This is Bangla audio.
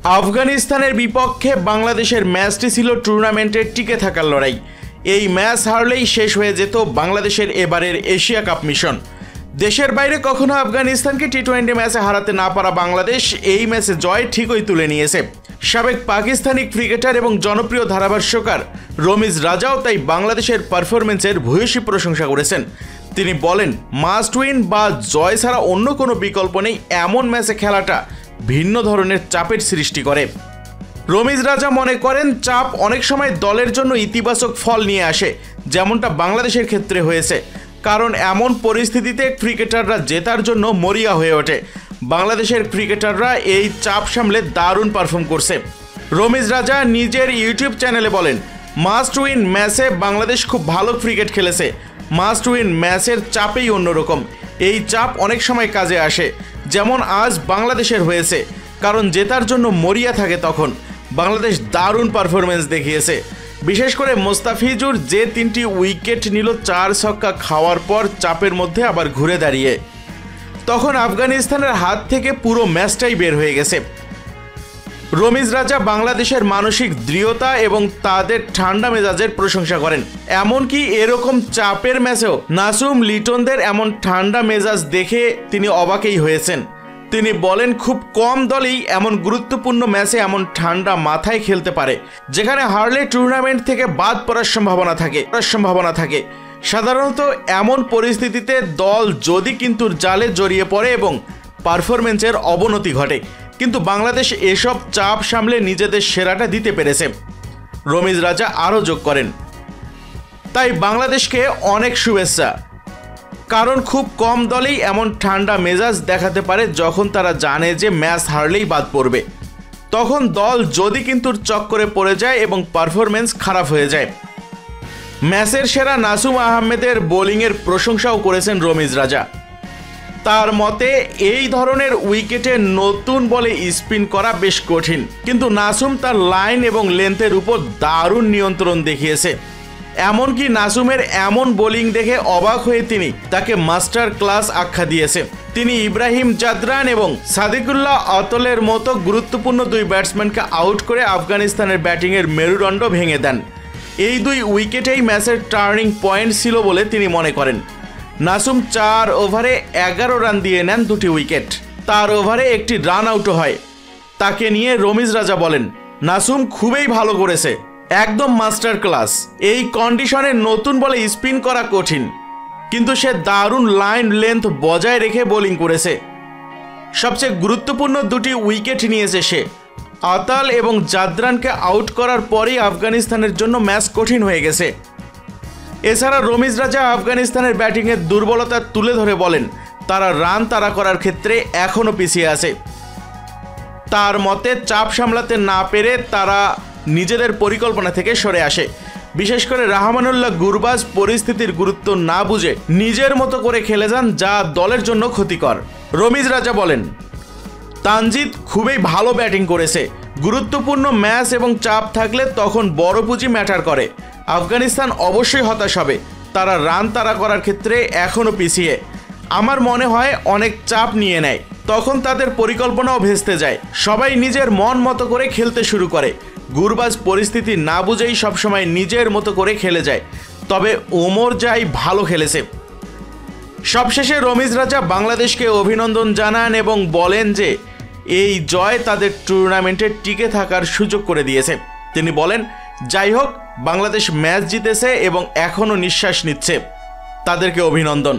আফগানিস্তানের বিপক্ষে বাংলাদেশের ম্যাচটি ছিল টুর্নামেন্টের টিকে থাকার লড়াই। এই ম্যাচ হারলেই শেষ হয়ে যেত বাংলাদেশের এবারের এশিয়া কাপ মিশন। দেশের বাইরে কখনো আফগানিস্তানকে টি-20 ম্যাচে হারাতে না পারা বাংলাদেশ এই ম্যাচে জয় ঠিকই তুলে নিয়েছে। সাবেক পাকিস্তানি ক্রিকেটার এবং জনপ্রিয় ধারাভাষ্যকার রমিজ রাজাও তাই বাংলাদেশের পারফরমেন্সের ভূয়সী প্রশংসা করেছেন। তিনি বলেন, মাস্ট উইন বা জয় ছাড়া অন্য কোনো বিকল্প নেই। এমন ম্যাচে খেলাটা ভিন্ন ধরনের চাপের সৃষ্টি করে। রমিজ রাজা মনে করেন, চাপ অনেক সময় দলের জন্য ইতিবাচক ফল নিয়ে আসে, যেমনটা বাংলাদেশের ক্ষেত্রে হয়েছে। কারণ এমন পরিস্থিতিতে ক্রিকেটাররা জেতার জন্য মরিয়া হয়ে ওঠে। বাংলাদেশের ক্রিকেটাররা এই চাপ সামলে দারুণ পারফর্ম করছে। রমিজ রাজা নিজের ইউটিউব চ্যানেলে বলেন, মাস্ট উইন ম্যাচে বাংলাদেশ খুব ভালো ক্রিকেট খেলেছে। মাস্ট উইন ম্যাচের চাপেই অন্যরকম। এই চাপ অনেক সময় কাজে আসে, যেমন আজ বাংলাদেশের হয়েছে। কারণ জেতার জন্য মরিয়া থাকে তখন। বাংলাদেশ দারুণ পারফরমেন্স দেখিয়েছে। বিশেষ করে মোস্তাফিজুর যে 3টি উইকেট নিল 4 ছক্কা খাওয়ার পর চাপের মধ্যে আবার ঘুরে দাঁড়িয়ে, তখন আফগানিস্তানের হাত থেকে পুরো ম্যাচটাই বের হয়ে গেছে। রমিজ রাজা বাংলাদেশের মানসিক দৃঢ়তা এবং তাদের ঠান্ডা মেজাজের প্রশংসা করেন। এমনকি এরকম চাপের ম্যাচেও নাসুম লিটনদের এমন ঠান্ডা মেজাজ দেখে তিনি অবাকই হয়েছেন। তিনি বলেন, খুব কম দলই এমন গুরুত্বপূর্ণ ম্যাচে এমন ঠান্ডা মাথায় খেলতে পারে, যেখানে হারলে টুর্নামেন্ট থেকে বাদ পড়ার সম্ভাবনা থাকে। সাধারণত এমন পরিস্থিতিতে দল যদি কিন্তু জালে জড়িয়ে পড়ে এবং পারফরমেন্সের অবনতি ঘটে, কিন্তু বাংলাদেশ এসব চাপ সামলে নিজেদের সেরাটা দিতে পেরেছে। রমিজ রাজা আরও যোগ করেন, তাই বাংলাদেশকে অনেক শুভেচ্ছা। কারণ খুব কম দলেই এমন ঠান্ডা মেজাজ দেখাতে পারে যখন তারা জানে যে ম্যাচ হারলেই বাদ পড়বে। তখন দল যদি কিন্তু চক্করে পড়ে যায় এবং পারফরমেন্স খারাপ হয়ে যায়। ম্যাচের সেরা নাসুম আহমেদের বোলিংয়ের প্রশংসাও করেছেন রমিজ রাজা। তার মতে, এই ধরনের উইকেটে নতুন বলে স্পিন করা বেশ কঠিন, কিন্তু নাসুম তার লাইন এবং লেন্থের উপর দারুণ নিয়ন্ত্রণ দেখিয়েছে। এমনকি নাসুমের এমন বোলিং দেখে অবাক হয়ে তিনি তাকে মাস্টার ক্লাস আখ্যা দিয়েছে। তিনি ইব্রাহিম জাদরান এবং সাদিকুল্লাহ অতলের মতো গুরুত্বপূর্ণ 2 ব্যাটসম্যানকে আউট করে আফগানিস্তানের ব্যাটিংয়ের মেরুদণ্ড ভেঙে দেন। এই 2 উইকেটেই ম্যাচের টার্নিং পয়েন্ট ছিল বলে তিনি মনে করেন। নাসুম 4 ওভারে 11 রান দিয়ে নেন 2টি উইকেট। তার ওভারে একটি রান আউটও হয়। তাকে নিয়ে রমিজ রাজা বলেন, নাসুম খুবই ভালো করেছে, একদম মাস্টার ক্লাস। এই কন্ডিশনে নতুন বলে স্পিন করা কঠিন, কিন্তু সে দারুণ লাইন লেন্থ বজায় রেখে বোলিং করেছে। সবচেয়ে গুরুত্বপূর্ণ 2টি উইকেট নিয়েছে সে। আতাল এবং জাদরানকে আউট করার পরেই আফগানিস্তানের জন্য ম্যাচ কঠিন হয়ে গেছে। এছাড়া রমিজ রাজা আফগানিস্তানের ব্যাটিংয়ের দুর্বলতা তুলে ধরে বলেন, তারা রান তাড়া করার ক্ষেত্রে এখনও পিছিয়ে আছে। তার মতে, চাপ সামলাতে না পেরে তারা নিজেদের পরিকল্পনা থেকে সরে আসে। বিশেষ করে রাহমানুল্লাহ গুরবাজ পরিস্থিতির গুরুত্ব না বুঝে নিজের মতো করে খেলে যান, যা দলের জন্য ক্ষতিকর। রমিজ রাজা বলেন, তানজিদ খুবই ভালো ব্যাটিং করেছে। গুরুত্বপূর্ণ ম্যাচ এবং চাপ থাকলে তখন বড় পুঁজি ম্যাটার করে। আফগানিস্তান অবশ্যই হতাশ হবে। তারা রান তাড়া করার ক্ষেত্রে এখনও পিছিয়ে। আমার মনে হয় অনেক চাপ নিয়ে নেয়, তখন তাদের পরিকল্পনাও ভেস্তে যায়। সবাই নিজের মন মতো করে খেলতে শুরু করে। গুরবাজ পরিস্থিতি না বুঝেই সবসময় নিজের মতো করে খেলে যায়। তবে ওমর জাই ভালো খেলেছে। সবশেষে রমিজ রাজা বাংলাদেশকে অভিনন্দন জানান এবং বলেন যে এই জয় তাদের টুর্নামেন্টে টিকে থাকার সুযোগ করে দিয়েছে। তিনি বলেন, যাই হোক, বাংলাদেশ ম্যাচ জিতেছে এবং এখনও নিঃশ্বাস নিচ্ছে। তাদেরকে অভিনন্দন।